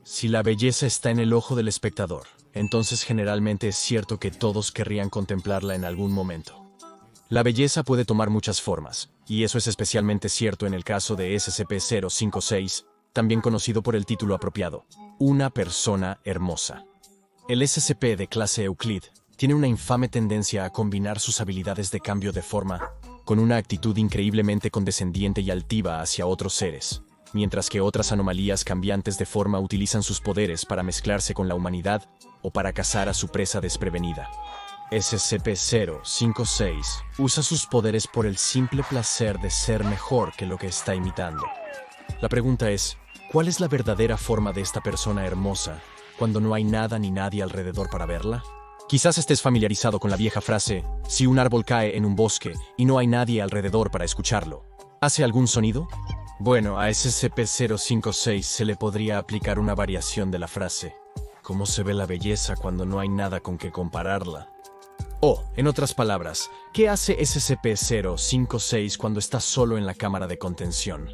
Si la belleza está en el ojo del espectador, entonces generalmente es cierto que todos querrían contemplarla en algún momento. La belleza puede tomar muchas formas, y eso es especialmente cierto en el caso de SCP-056, también conocido por el título apropiado, una persona hermosa. El SCP de clase Euclid tiene una infame tendencia a combinar sus habilidades de cambio de forma con una actitud increíblemente condescendiente y altiva hacia otros seres, mientras que otras anomalías cambiantes de forma utilizan sus poderes para mezclarse con la humanidad o para cazar a su presa desprevenida. SCP-056 usa sus poderes por el simple placer de ser mejor que lo que está imitando. La pregunta es, ¿cuál es la verdadera forma de esta persona hermosa cuando no hay nada ni nadie alrededor para verla? Quizás estés familiarizado con la vieja frase, si un árbol cae en un bosque y no hay nadie alrededor para escucharlo, ¿hace algún sonido? Bueno, a SCP-056 se le podría aplicar una variación de la frase, ¿cómo se ve la belleza cuando no hay nada con que compararla? O, en otras palabras, ¿qué hace SCP-056 cuando está solo en la cámara de contención?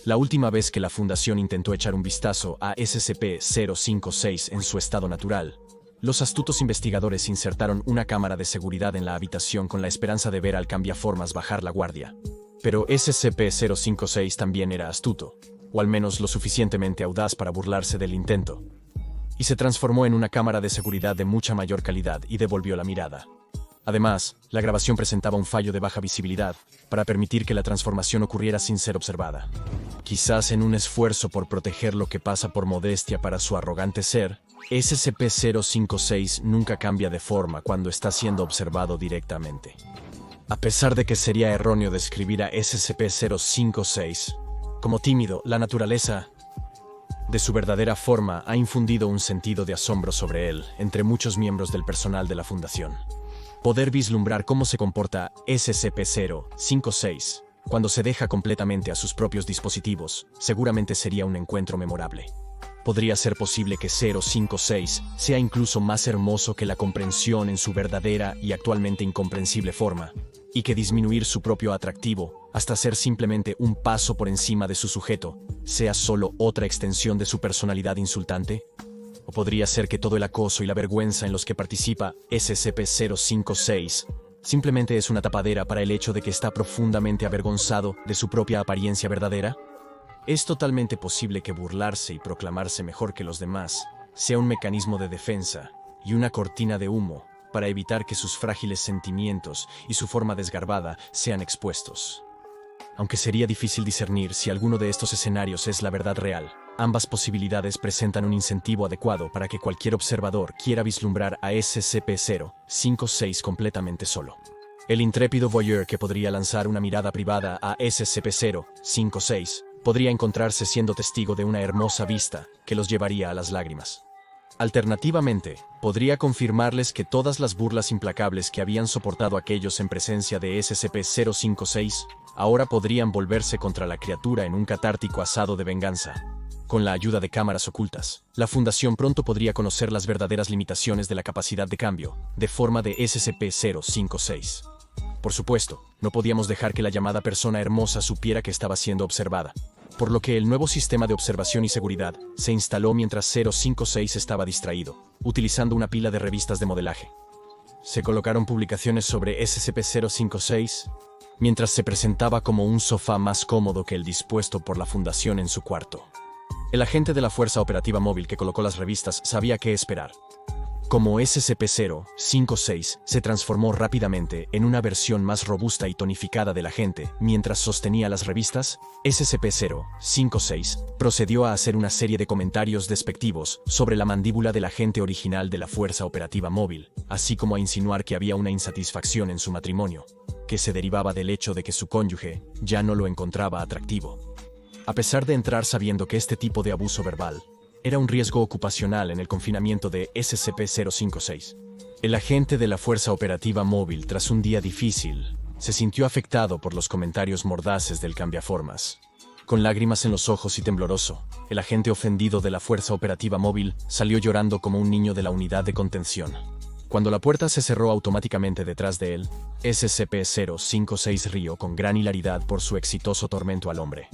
La última vez que la Fundación intentó echar un vistazo a SCP-056 en su estado natural, los astutos investigadores insertaron una cámara de seguridad en la habitación con la esperanza de ver al cambiaformas bajar la guardia. Pero SCP-056 también era astuto, o al menos lo suficientemente audaz para burlarse del intento, y se transformó en una cámara de seguridad de mucha mayor calidad y devolvió la mirada. Además, la grabación presentaba un fallo de baja visibilidad para permitir que la transformación ocurriera sin ser observada. Quizás en un esfuerzo por proteger lo que pasa por modestia para su arrogante ser, SCP-056 nunca cambia de forma cuando está siendo observado directamente. A pesar de que sería erróneo describir a SCP-056 como tímido, la naturaleza de su verdadera forma ha infundido un sentido de asombro sobre él entre muchos miembros del personal de la Fundación. Poder vislumbrar cómo se comporta SCP-056 cuando se deja completamente a sus propios dispositivos seguramente sería un encuentro memorable. Podría ser posible que 056 sea incluso más hermoso que la comprensión en su verdadera y actualmente incomprensible forma, y que disminuir su propio atractivo hasta ser simplemente un paso por encima de su sujeto sea solo otra extensión de su personalidad insultante. O podría ser que todo el acoso y la vergüenza en los que participa SCP-056 simplemente es una tapadera para el hecho de que está profundamente avergonzado de su propia apariencia verdadera. Es totalmente posible que burlarse y proclamarse mejor que los demás sea un mecanismo de defensa y una cortina de humo para evitar que sus frágiles sentimientos y su forma desgarbada sean expuestos. Aunque sería difícil discernir si alguno de estos escenarios es la verdad real, ambas posibilidades presentan un incentivo adecuado para que cualquier observador quiera vislumbrar a SCP-056 completamente solo. El intrépido voyeur que podría lanzar una mirada privada a SCP-056 podría encontrarse siendo testigo de una hermosa vista que los llevaría a las lágrimas. Alternativamente, podría confirmarles que todas las burlas implacables que habían soportado aquellos en presencia de SCP-056 ahora podrían volverse contra la criatura en un catártico asado de venganza. Con la ayuda de cámaras ocultas, la Fundación pronto podría conocer las verdaderas limitaciones de la capacidad de cambio de forma de SCP-056. Por supuesto, no podíamos dejar que la llamada persona hermosa supiera que estaba siendo observada, por lo que el nuevo sistema de observación y seguridad se instaló mientras 056 estaba distraído, utilizando una pila de revistas de modelaje. Se colocaron publicaciones sobre SCP-056, mientras se presentaba como un sofá más cómodo que el dispuesto por la Fundación en su cuarto. El agente de la Fuerza Operativa Móvil que colocó las revistas sabía qué esperar. Como SCP-056 se transformó rápidamente en una versión más robusta y tonificada del agente mientras sostenía las revistas, SCP-056 procedió a hacer una serie de comentarios despectivos sobre la mandíbula del agente original de la Fuerza Operativa Móvil, así como a insinuar que había una insatisfacción en su matrimonio, que se derivaba del hecho de que su cónyuge ya no lo encontraba atractivo. A pesar de entrar sabiendo que este tipo de abuso verbal era un riesgo ocupacional en el confinamiento de SCP-056, el agente de la Fuerza Operativa Móvil, tras un día difícil, se sintió afectado por los comentarios mordaces del cambiaformas. Con lágrimas en los ojos y tembloroso, el agente ofendido de la Fuerza Operativa Móvil salió llorando como un niño de la unidad de contención. Cuando la puerta se cerró automáticamente detrás de él, SCP-056 rió con gran hilaridad por su exitoso tormento al hombre.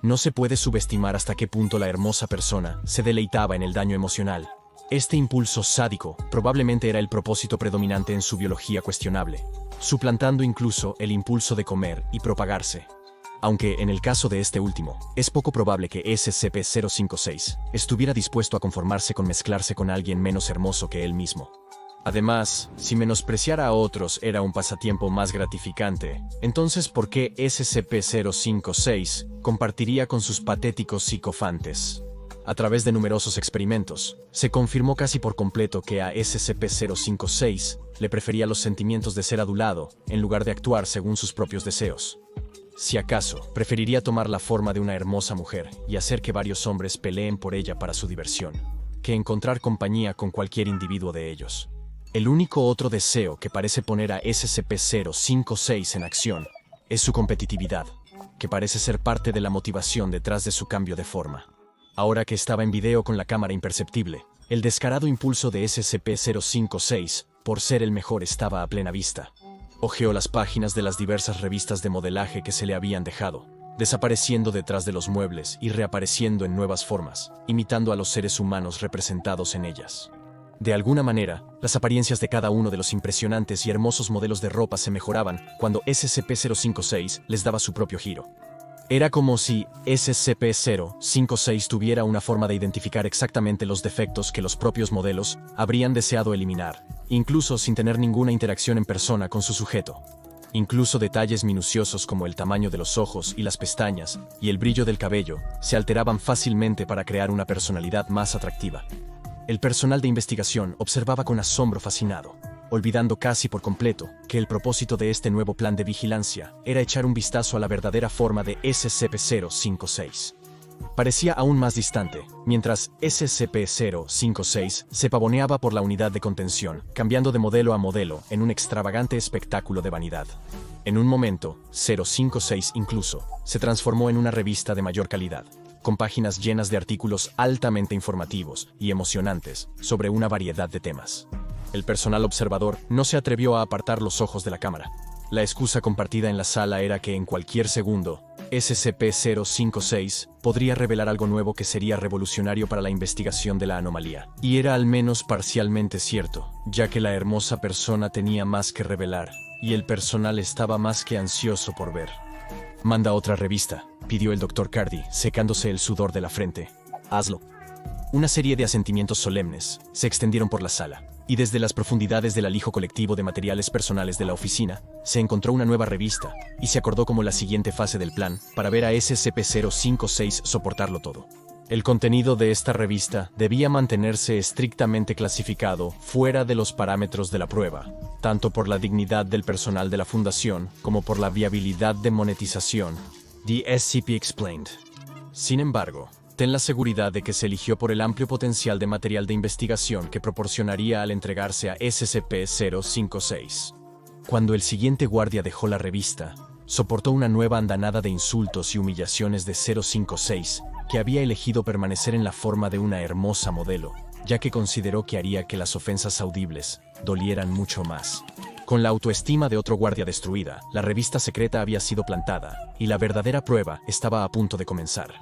No se puede subestimar hasta qué punto la hermosa persona se deleitaba en el daño emocional. Este impulso sádico probablemente era el propósito predominante en su biología cuestionable, suplantando incluso el impulso de comer y propagarse. Aunque, en el caso de este último, es poco probable que SCP-056 estuviera dispuesto a conformarse con mezclarse con alguien menos hermoso que él mismo. Además, si menospreciar a otros era un pasatiempo más gratificante, entonces ¿por qué SCP-056 compartiría con sus patéticos psicofantes? A través de numerosos experimentos, se confirmó casi por completo que a SCP-056 le prefería los sentimientos de ser adulado en lugar de actuar según sus propios deseos. Si acaso, preferiría tomar la forma de una hermosa mujer y hacer que varios hombres peleen por ella para su diversión, que encontrar compañía con cualquier individuo de ellos. El único otro deseo que parece poner a SCP-056 en acción es su competitividad, que parece ser parte de la motivación detrás de su cambio de forma. Ahora que estaba en video con la cámara imperceptible, el descarado impulso de SCP-056 por ser el mejor estaba a plena vista. Hojeó las páginas de las diversas revistas de modelaje que se le habían dejado, desapareciendo detrás de los muebles y reapareciendo en nuevas formas, imitando a los seres humanos representados en ellas. De alguna manera, las apariencias de cada uno de los impresionantes y hermosos modelos de ropa se mejoraban cuando SCP-056 les daba su propio giro. Era como si SCP-056 tuviera una forma de identificar exactamente los defectos que los propios modelos habrían deseado eliminar, incluso sin tener ninguna interacción en persona con su sujeto. Incluso detalles minuciosos como el tamaño de los ojos y las pestañas y el brillo del cabello se alteraban fácilmente para crear una personalidad más atractiva. El personal de investigación observaba con asombro fascinado, olvidando casi por completo que el propósito de este nuevo plan de vigilancia era echar un vistazo a la verdadera forma de SCP-056. Parecía aún más distante, mientras SCP-056 se pavoneaba por la unidad de contención, cambiando de modelo a modelo en un extravagante espectáculo de vanidad. En un momento, 056 incluso se transformó en una revista de mayor calidad, con páginas llenas de artículos altamente informativos y emocionantes sobre una variedad de temas. El personal observador no se atrevió a apartar los ojos de la cámara. La excusa compartida en la sala era que en cualquier segundo, SCP-056 podría revelar algo nuevo que sería revolucionario para la investigación de la anomalía. Y era al menos parcialmente cierto, ya que la hermosa persona tenía más que revelar, y el personal estaba más que ansioso por ver. «Manda otra revista», pidió el Dr. Cardi, secándose el sudor de la frente. «Hazlo». Una serie de asentimientos solemnes se extendieron por la sala, y desde las profundidades del alijo colectivo de materiales personales de la oficina, se encontró una nueva revista, y se acordó como la siguiente fase del plan para ver a SCP-056 soportarlo todo. El contenido de esta revista debía mantenerse estrictamente clasificado fuera de los parámetros de la prueba, tanto por la dignidad del personal de la Fundación como por la viabilidad de monetización. The SCP Explained. Sin embargo, ten la seguridad de que se eligió por el amplio potencial de material de investigación que proporcionaría al entregarse a SCP-056. Cuando el siguiente guardia dejó la revista, soportó una nueva andanada de insultos y humillaciones de 056, que había elegido permanecer en la forma de una hermosa modelo, ya que consideró que haría que las ofensas audibles dolieran mucho más. Con la autoestima de otro guardia destruida, la revista secreta había sido plantada, y la verdadera prueba estaba a punto de comenzar.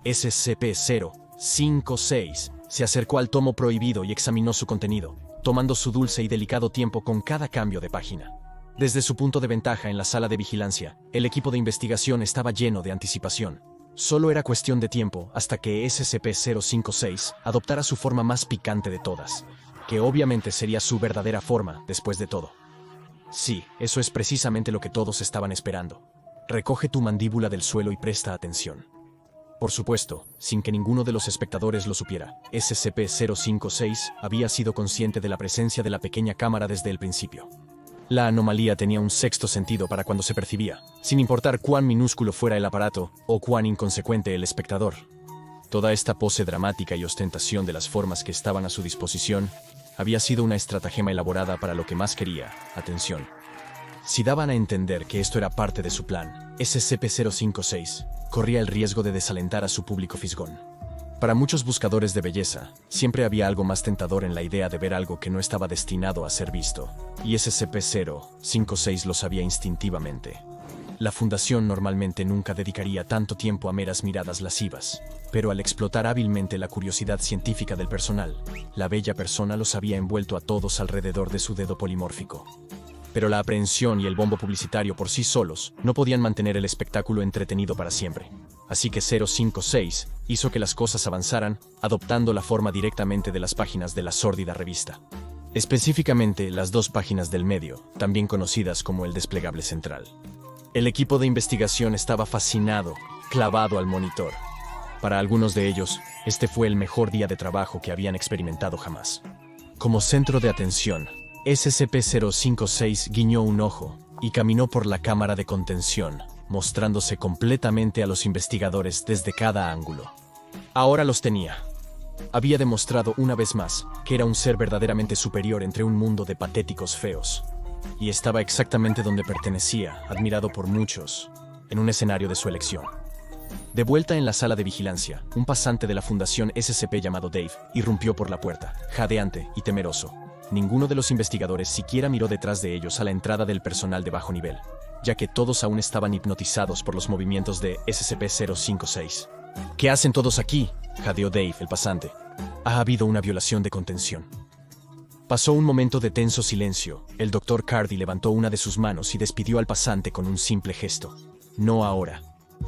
SCP-056 se acercó al tomo prohibido y examinó su contenido, tomando su dulce y delicado tiempo con cada cambio de página. Desde su punto de ventaja en la sala de vigilancia, el equipo de investigación estaba lleno de anticipación. Solo era cuestión de tiempo hasta que SCP-056 adoptara su forma más picante de todas, que obviamente sería su verdadera forma después de todo. Sí, eso es precisamente lo que todos estaban esperando. Recoge tu mandíbula del suelo y presta atención. Por supuesto, sin que ninguno de los espectadores lo supiera, SCP-056 había sido consciente de la presencia de la pequeña cámara desde el principio. La anomalía tenía un sexto sentido para cuando se percibía, sin importar cuán minúsculo fuera el aparato o cuán inconsecuente el espectador. Toda esta pose dramática y ostentación de las formas que estaban a su disposición había sido una estratagema elaborada para lo que más quería: atención. Si daban a entender que esto era parte de su plan, SCP-056 corría el riesgo de desalentar a su público fisgón. Para muchos buscadores de belleza, siempre había algo más tentador en la idea de ver algo que no estaba destinado a ser visto, y SCP-056 lo sabía instintivamente. La fundación normalmente nunca dedicaría tanto tiempo a meras miradas lascivas, pero al explotar hábilmente la curiosidad científica del personal, la bella persona los había envuelto a todos alrededor de su dedo polimórfico. Pero la aprehensión y el bombo publicitario por sí solos no podían mantener el espectáculo entretenido para siempre. Así que 056 hizo que las cosas avanzaran, adoptando la forma directamente de las páginas de la sórdida revista. Específicamente las dos páginas del medio, también conocidas como el desplegable central. El equipo de investigación estaba fascinado, clavado al monitor. Para algunos de ellos, este fue el mejor día de trabajo que habían experimentado jamás. Como centro de atención, SCP-056 guiñó un ojo y caminó por la cámara de contención, mostrándose completamente a los investigadores desde cada ángulo. Ahora los tenía. Había demostrado una vez más que era un ser verdaderamente superior entre un mundo de patéticos feos. Y estaba exactamente donde pertenecía, admirado por muchos, en un escenario de su elección. De vuelta en la sala de vigilancia, un pasante de la Fundación SCP llamado Dave irrumpió por la puerta, jadeante y temeroso. Ninguno de los investigadores siquiera miró detrás de ellos a la entrada del personal de bajo nivel, ya que todos aún estaban hipnotizados por los movimientos de SCP-056. ¿Qué hacen todos aquí?, jadeó Dave, el pasante. Ha habido una violación de contención. Pasó un momento de tenso silencio. El Dr. Cardi levantó una de sus manos y despidió al pasante con un simple gesto. No ahora.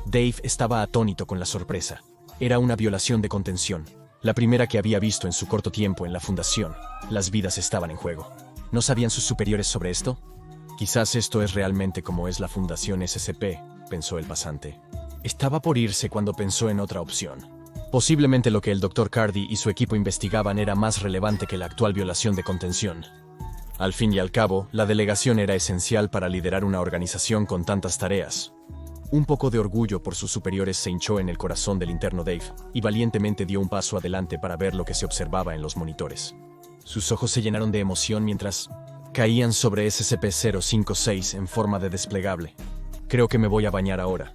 Dave estaba atónito con la sorpresa. Era una violación de contención, la primera que había visto en su corto tiempo en la Fundación. Las vidas estaban en juego. ¿No sabían sus superiores sobre esto? Quizás esto es realmente como es la Fundación SCP, pensó el pasante. Estaba por irse cuando pensó en otra opción. Posiblemente lo que el Dr. Cardi y su equipo investigaban era más relevante que la actual violación de contención. Al fin y al cabo, la delegación era esencial para liderar una organización con tantas tareas. Un poco de orgullo por sus superiores se hinchó en el corazón del interno Dave, y valientemente dio un paso adelante para ver lo que se observaba en los monitores. Sus ojos se llenaron de emoción mientras caían sobre SCP-056 en forma de desplegable. Creo que me voy a bañar ahora.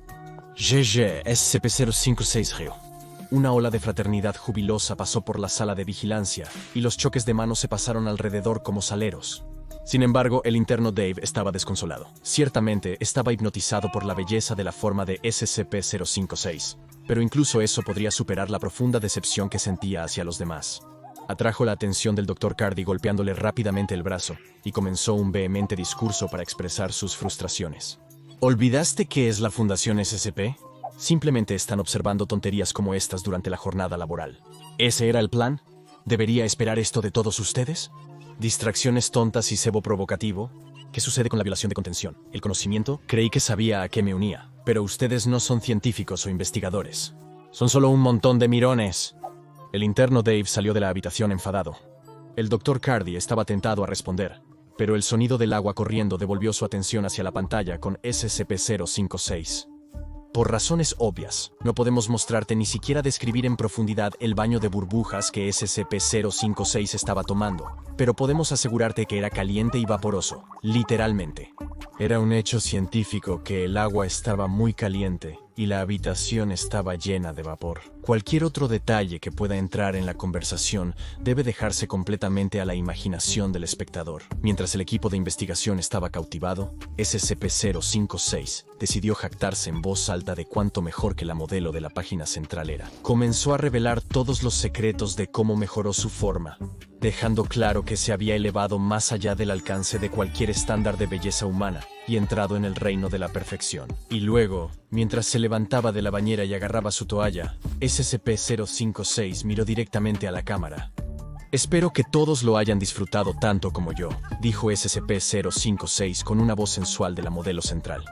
GG, SCP-056 Rio. Una ola de fraternidad jubilosa pasó por la sala de vigilancia, y los choques de manos se pasaron alrededor como saleros. Sin embargo, el interno Dave estaba desconsolado. Ciertamente, estaba hipnotizado por la belleza de la forma de SCP-056, pero incluso eso podría superar la profunda decepción que sentía hacia los demás. Atrajo la atención del Dr. Cardi golpeándole rápidamente el brazo, y comenzó un vehemente discurso para expresar sus frustraciones. ¿Olvidaste qué es la Fundación SCP? Simplemente están observando tonterías como estas durante la jornada laboral. ¿Ese era el plan? ¿Debería esperar esto de todos ustedes? Distracciones tontas y cebo provocativo. ¿Qué sucede con la violación de contención? ¿El conocimiento? Creí que sabía a qué me unía. Pero ustedes no son científicos o investigadores. Son solo un montón de mirones. El interno Dave salió de la habitación enfadado. El Dr. Cardi estaba tentado a responder, pero el sonido del agua corriendo devolvió su atención hacia la pantalla con SCP-056. Por razones obvias, no podemos mostrarte ni siquiera describir en profundidad el baño de burbujas que SCP-056 estaba tomando, pero podemos asegurarte que era caliente y vaporoso, literalmente. Era un hecho científico que el agua estaba muy caliente y la habitación estaba llena de vapor. Cualquier otro detalle que pueda entrar en la conversación debe dejarse completamente a la imaginación del espectador. Mientras el equipo de investigación estaba cautivado, SCP-056 decidió jactarse en voz alta de cuánto mejor que la modelo de la página central era. Comenzó a revelar todos los secretos de cómo mejoró su forma, dejando claro que se había elevado más allá del alcance de cualquier estándar de belleza humana y entrado en el reino de la perfección. Y luego, mientras se levantaba de la bañera y agarraba su toalla, SCP-056 miró directamente a la cámara. Espero que todos lo hayan disfrutado tanto como yo, dijo SCP-056 con una voz sensual de la modelo central.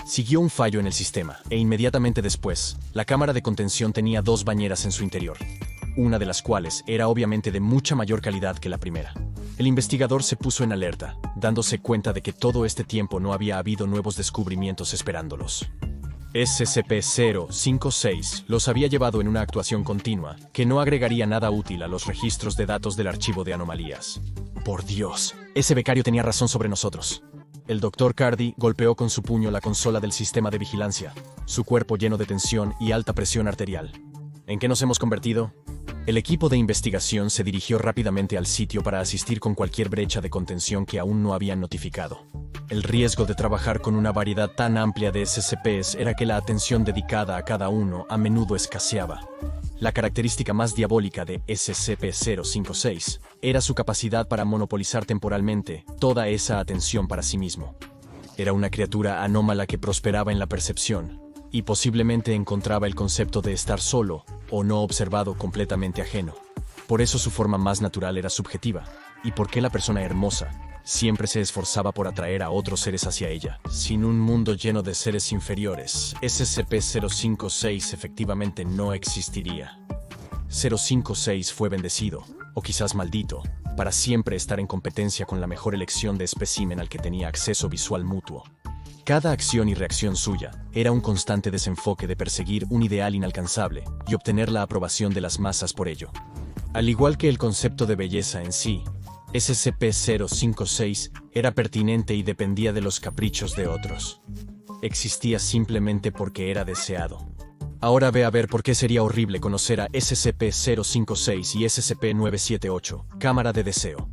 Siguió un fallo en el sistema, e inmediatamente después, la cámara de contención tenía dos bañeras en su interior, una de las cuales era obviamente de mucha mayor calidad que la primera. El investigador se puso en alerta, dándose cuenta de que todo este tiempo no había habido nuevos descubrimientos esperándolos. SCP-056 los había llevado en una actuación continua, que no agregaría nada útil a los registros de datos del archivo de anomalías. Por Dios, ese becario tenía razón sobre nosotros. El Dr. Cardi golpeó con su puño la consola del sistema de vigilancia, su cuerpo lleno de tensión y alta presión arterial. ¿En qué nos hemos convertido? El equipo de investigación se dirigió rápidamente al sitio para asistir con cualquier brecha de contención que aún no habían notificado. El riesgo de trabajar con una variedad tan amplia de SCPs era que la atención dedicada a cada uno a menudo escaseaba. La característica más diabólica de SCP-056 era su capacidad para monopolizar temporalmente toda esa atención para sí mismo. Era una criatura anómala que prosperaba en la percepción, y posiblemente encontraba el concepto de estar solo o no observado completamente ajeno. Por eso su forma más natural era subjetiva, y porque la persona hermosa siempre se esforzaba por atraer a otros seres hacia ella. Sin un mundo lleno de seres inferiores, SCP-056 efectivamente no existiría. 056 fue bendecido, o quizás maldito, para siempre estar en competencia con la mejor elección de espécimen al que tenía acceso visual mutuo. Cada acción y reacción suya era un constante desenfoque de perseguir un ideal inalcanzable y obtener la aprobación de las masas por ello. Al igual que el concepto de belleza en sí, SCP-056 era pertinente y dependía de los caprichos de otros. Existía simplemente porque era deseado. Ahora ve a ver por qué sería horrible conocer a SCP-056 y SCP-978, Cámara de Deseo.